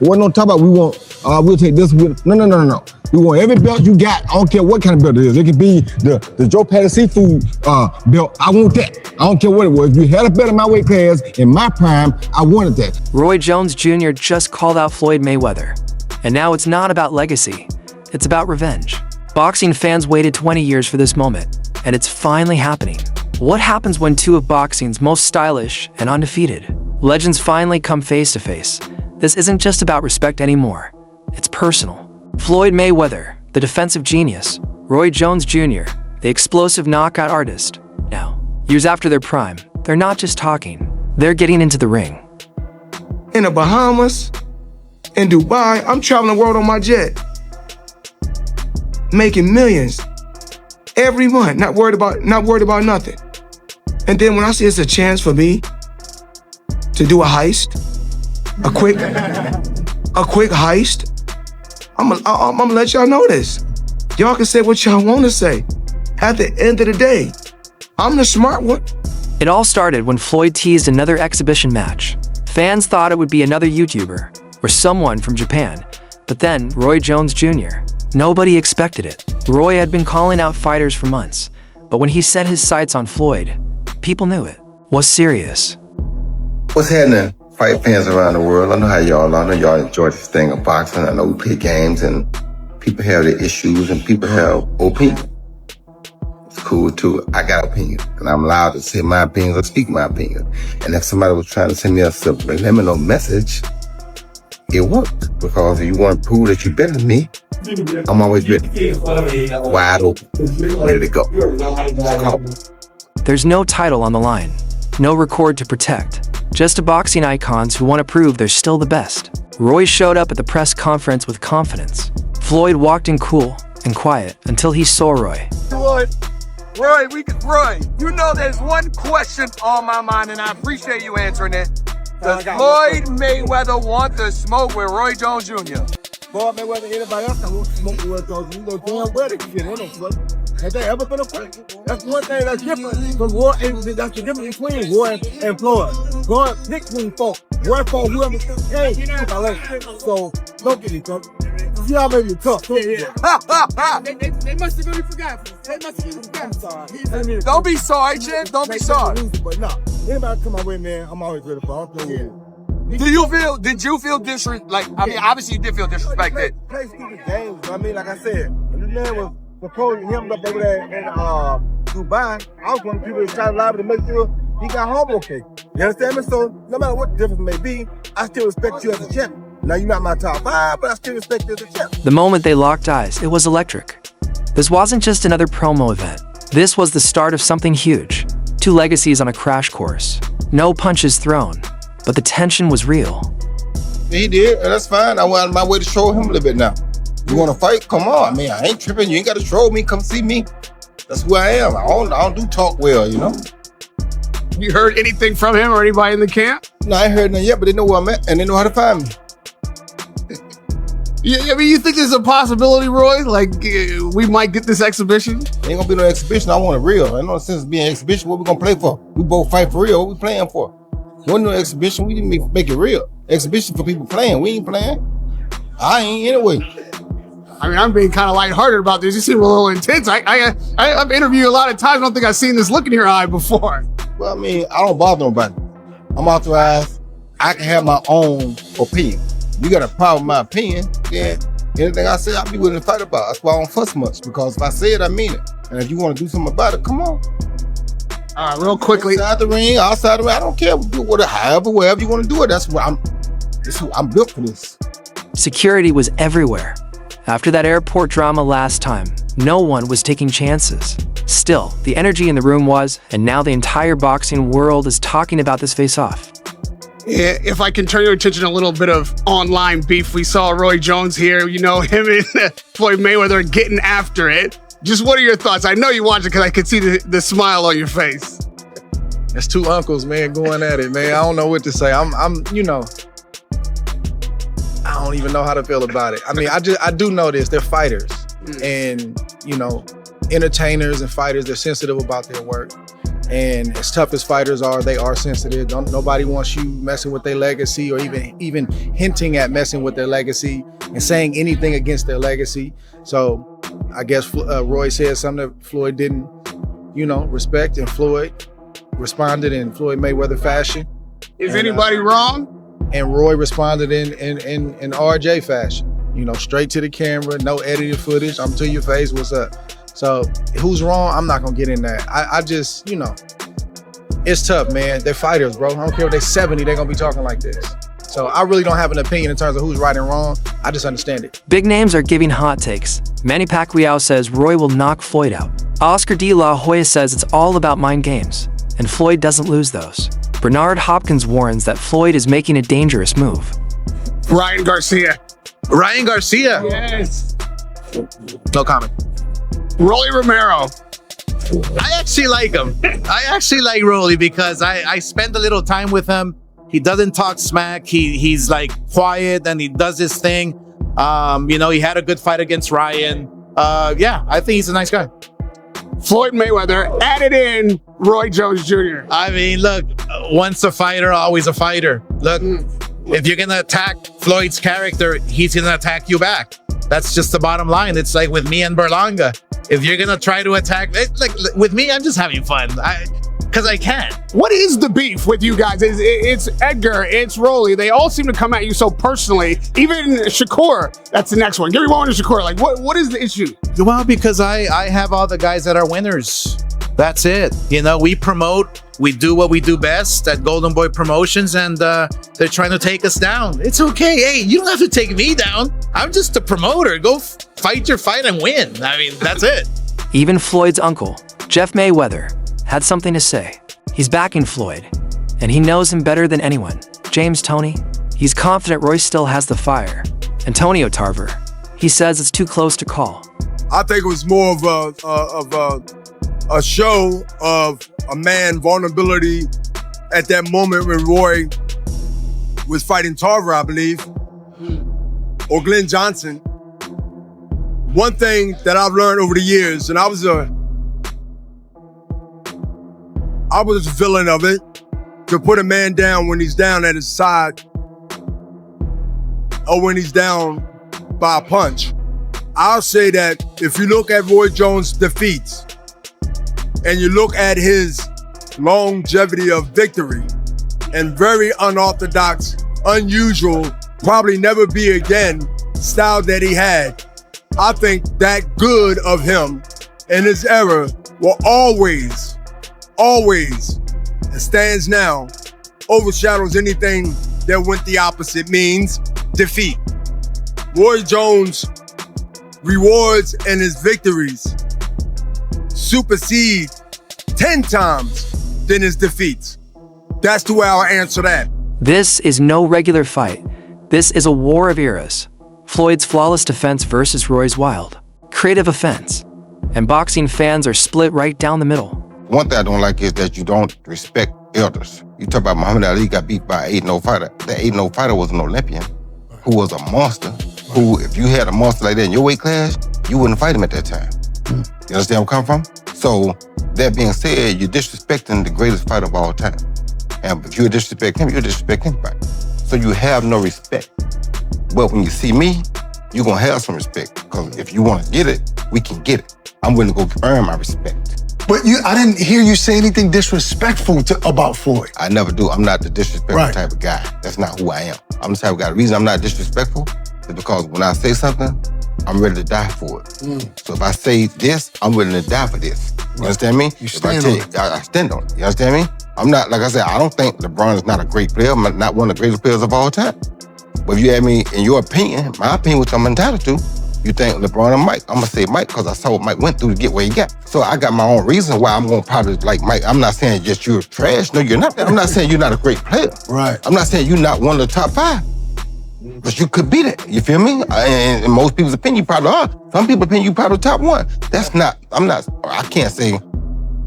What no talk about we'll take this with no. We want every belt you got. I don't care what kind of belt it is. It could be the Joe Patty seafood belt. I want that. I don't care what it was. If you had a belt in my weight class in my prime, I wanted that. Roy Jones Jr. just called out Floyd Mayweather. And now it's not about legacy. It's about revenge. Boxing fans waited 20 years for this moment, and it's finally happening. What happens when two of boxing's most stylish and undefeated legends finally come face to face? This isn't just about respect anymore. It's personal. Floyd Mayweather, the defensive genius. Roy Jones Jr., the explosive knockout artist. Now, years after their prime, they're not just talking. They're getting into the ring. In the Bahamas, in Dubai, I'm traveling the world on my jet. Making millions every month, not worried about nothing. And then when I see it's a chance for me to do a heist, a quick heist, I'm gonna let y'all know this. Y'all can say what y'all want to say. At the end of the day, I'm the smart one. It all started when Floyd teased another exhibition match. Fans thought it would be another YouTuber or someone from Japan, but then Roy Jones Jr. Nobody expected it. Roy had been calling out fighters for months, but when he set his sights on Floyd, people knew it was serious. What's happening, fight fans around the world? I know how y'all are. I know y'all enjoy this thing of boxing. I know we play games and people have their issues and people have opinions. It's cool too. I got opinions and I'm allowed to say my opinions or speak my opinion. And if somebody was trying to send me a subliminal message, it worked. Because if you want to prove that you're better than me, I'm always ready. Wide open. Ready to go. There's no title on the line, no record to protect. Just boxing icons who want to prove they're still the best. Roy showed up at the press conference with confidence. Floyd walked in cool and quiet until he saw Roy. Roy, you know there's one question on my mind and I appreciate you answering it. Does Floyd Mayweather want to smoke with Roy Jones Jr.? Floyd Mayweather, anybody else that wants to smoke with Roy Jones, you know damn well they can get in them. Has there ever been a fight? That's one thing that's different from Roy. That's the difference between Roy and Floyd. Roy picked between folk. Roy fought whoever came. So don't get me drunk. See how maybe you're tough. They must have really forgot. I'm sorry. Don't be sorry, Jim. Don't be sorry. But no, anybody come my way, man, I'm always ready for it. Did you feel disrespected? Like, I mean, obviously you did feel disrespected. Play stupid games. I mean, like I said, this man was proposing him up over there in Dubai. I was one of the people that tried to lie to make sure he got home okay. You understand me? So no matter what the difference may be, I still respect you as a champion. Now you're not my top 5, but I still respect you as a champion. The moment they locked eyes, it was electric. This wasn't just another promo event. This was the start of something huge. Two legacies on a crash course. No punches thrown, but the tension was real. He did, and that's fine. I went out of my way to show him a little bit now. You want to fight? Come on. I mean, I ain't tripping. You ain't got to troll me. Come see me. That's who I am. I don't do talk well, you know? You heard anything from him or anybody in the camp? No, I ain't heard nothing yet, but they know where I'm at, and they know how to find me. I mean, you think there's a possibility, Roy? Like, we might get this exhibition? Ain't gonna be no exhibition. I want it real. Ain't no sense of being an exhibition. What we gonna play for? We both fight for real. What we playing for? Wasn't no exhibition. We didn't make it real. Exhibition for people playing. We ain't playing. I ain't anyway. I mean, I'm being kind of lighthearted about this. You seem a little intense. I've interviewed a lot of times. I don't think I've seen this look in your eye before. Well, I mean, I don't bother nobody. I'm authorized. I can have my own opinion. You got a problem with my opinion, then anything I say, I'll be willing to fight about. That's why I don't fuss much, because if I say it, I mean it. And if you want to do something about it, come on. All right, real quickly. Inside the ring, outside the ring, I don't care. Do whatever, however, wherever you want to do it. That's what I'm built for this. Security was everywhere. After that airport drama last time, no one was taking chances. Still, the energy in the room was, and now the entire boxing world is talking about this face-off. Yeah, if I can turn your attention a little bit of online beef. We saw Roy Jones here, you know, him and Floyd Mayweather getting after it. Just what are your thoughts? I know you watched it because I could see the smile on your face. That's two uncles, man, going at it, man. I don't know what to say. You know, I don't even know how to feel about it. I mean, I do know this. They're fighters. And, you know, entertainers and fighters, they're sensitive about their work. And as tough as fighters are, they are sensitive. Nobody wants you messing with their legacy or even hinting at messing with their legacy and saying anything against their legacy. So I guess Roy said something that Floyd didn't, respect, and Floyd responded in Floyd Mayweather fashion. Is anybody wrong? And Roy responded in RJ fashion. Straight to the camera, no edited footage. I'm to your face, what's up? So who's wrong? I'm not gonna get in that. I just, it's tough, man. They're fighters, bro. I don't care if they're 70, they're gonna be talking like this. So I really don't have an opinion in terms of who's right and wrong. I just understand it. Big names are giving hot takes. Manny Pacquiao says Roy will knock Floyd out. Oscar De La Hoya says it's all about mind games, and Floyd doesn't lose those. Bernard Hopkins warns that Floyd is making a dangerous move. Ryan Garcia. Yes. No comment. Rolly Romero. I actually like him. I actually like Rolly because I spend a little time with him. He doesn't talk smack. He's like quiet and he does his thing. He had a good fight against Ryan. I think he's a nice guy. Floyd Mayweather added in Roy Jones Jr. I mean, look, once a fighter, always a fighter. Look, if you're gonna attack Floyd's character, he's gonna attack you back. That's just the bottom line. It's like with me and Berlanga. If you're gonna try to attack, like with me, I'm just having fun. Because I can. What is the beef with you guys? It's Edgar, it's Rolly. They all seem to come at you so personally. Even Shakur, that's the next one. Give me one to Shakur. Like, what is the issue? Well, because I have all the guys that are winners. That's it. We promote, we do what we do best at Golden Boy Promotions, and they're trying to take us down. It's okay. Hey, you don't have to take me down. I'm just a promoter. Go fight your fight and win. I mean, that's it. Even Floyd's uncle, Jeff Mayweather, had something to say. He's backing Floyd, and he knows him better than anyone. James Toney, he's confident Roy still has the fire. Antonio Tarver, he says it's too close to call. I think it was more of a show of a man vulnerability at that moment when Roy was fighting Tarver, I believe, or Glenn Johnson. One thing that I've learned over the years, and I was a villain of it, to put a man down when he's down at his side or when he's down by a punch. I'll say that if you look at Roy Jones' defeats and you look at his longevity of victory and very unorthodox, unusual, probably never be again style that he had, I think that good of him in his era will always, and stands now, overshadows anything that went the opposite, means defeat. Roy Jones' rewards and his victories supersede 10 times than his defeats. That's the way I'll answer that. This is no regular fight. This is a war of eras. Floyd's flawless defense versus Roy's wild, creative offense. And boxing fans are split right down the middle. One thing I don't like is that you don't respect elders. You talk about Muhammad Ali got beat by an 8-0 fighter. That 8-0 fighter was an Olympian who was a monster, who, if you had a monster like that in your weight class, you wouldn't fight him at that time. You understand where I'm coming from? So, that being said, you're disrespecting the greatest fighter of all time. And if you disrespect him, you disrespect anybody. So you have no respect. But when you see me, you're gonna have some respect. Because if you wanna get it, we can get it. I'm willing to go earn my respect. But I didn't hear you say anything disrespectful about Floyd. I never do. I'm not the disrespectful type of guy. That's not who I am. I'm the type of guy. The reason I'm not disrespectful is because when I say something, I'm ready to die for it. So if I say this, I'm willing to die for this. You understand me? You stand on it. I stand on it. You understand me? I'm not, like I said, I don't think LeBron is not a great player. I'm not one of the greatest players of all time. But if you ask me, in your opinion, my opinion, which I'm entitled to, you think LeBron or Mike? I'm gonna say Mike because I saw what Mike went through to get where he got. So I got my own reason why I'm gonna probably like Mike. I'm not saying just you're trash. No, you're not. I'm not saying you're not a great player. Right. I'm not saying you're not one of the top 5. But you could be that. You feel me? And in most people's opinion, you probably are. Some people's opinion, you probably top 1. That's not, I can't say,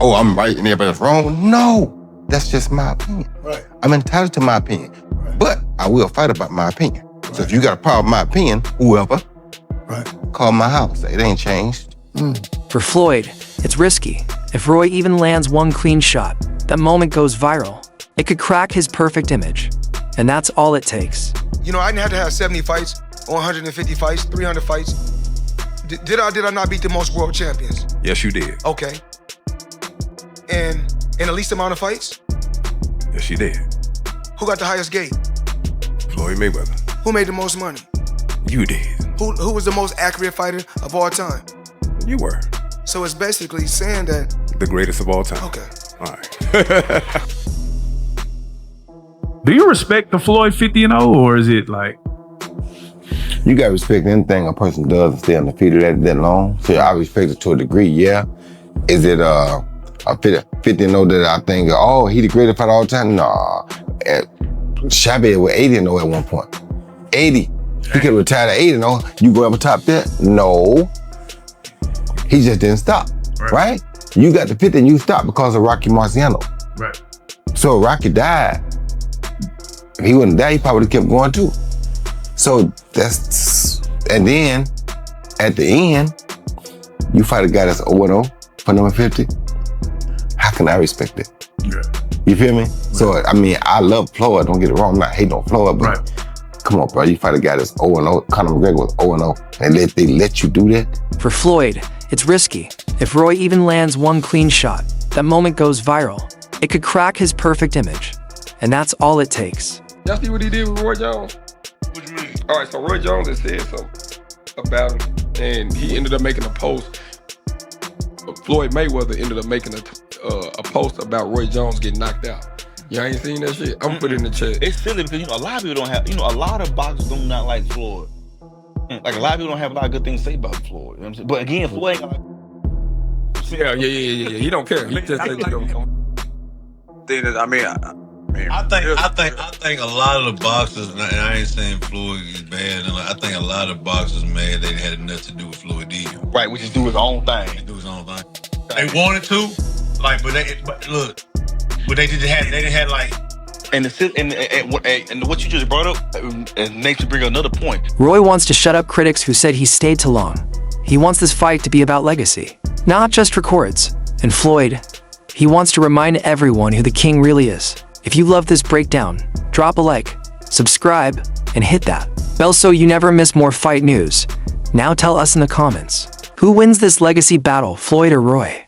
oh, I'm right and everybody's wrong. No, that's just my opinion. Right. I'm entitled to my opinion. Right. But I will fight about my opinion. Right. So if you got a problem with my opinion, whoever, call my house. It ain't changed. For Floyd, it's risky, If Roy even lands one clean shot, that moment goes viral. It could crack his perfect image. And that's all it takes. You know, I didn't have to have 70 fights, or 150 fights, 300 fights. Did I not beat the most world champions? Yes, you did. Okay. And in the least amount of fights? Yes, you did. Who got the highest gate? Floyd Mayweather. Who made the most money? You did. Who was the most accurate fighter of all time? You were. So it's basically saying that... The greatest of all time. Okay. All right. Do you respect the Floyd 50-0, or is it like... You gotta respect anything a person does and stay undefeated that long. So I respect it to a degree, yeah. Is it a 50-0 that I think, oh, he the greatest fighter all the time? Nah. Chavez was 80-0 at one point. 80. He could have retired at 80-0. You go up top there? No. He just didn't stop, right? You got the 50 and you stopped because of Rocky Marciano. Right. So Rocky died. If he wouldn't die, he probably would have kept going too. So that's, and then at the end, you fight a guy that's 0-0 for number 50. How can I respect it? Yeah. You feel me? So, I mean, I love Floyd, don't get it wrong, I'm not hating on Floyd, but come on, bro, you fight a guy that's 0-0, Conor McGregor was 0-0, and they let you do that? For Floyd, it's risky. If Roy even lands one clean shot, that moment goes viral. It could crack his perfect image. And that's all it takes. Y'all see what he did with Roy Jones? What you mean? All right, so Roy Jones had said something about him, and he ended up making a post. Floyd Mayweather ended up making a post about Roy Jones getting knocked out. Y'all ain't seen that shit? I'm gonna put it in the chat. It's silly because, a lot of people don't have, a lot of boxers do not like Floyd. Like, a lot of people don't have a lot of good things to say about Floyd. You know what I'm saying? But again, Floyd ain't Yeah. He don't care. He just say, I think a lot of the boxers, and I ain't saying Floyd is bad, and I think a lot of boxers mad they had nothing to do with Floyd either. right, which is do his own thing. They do his own thing. They wanted to, like, but they didn't have like. And what you just brought up, it makes you bring up another point. Roy wants to shut up critics who said he stayed too long. He wants this fight to be about legacy, not just records. And Floyd, he wants to remind everyone who the king really is. If you love this breakdown, drop a like, subscribe, and hit that bell so you never miss more fight news. Now tell us in the comments, who wins this legacy battle, Floyd or Roy?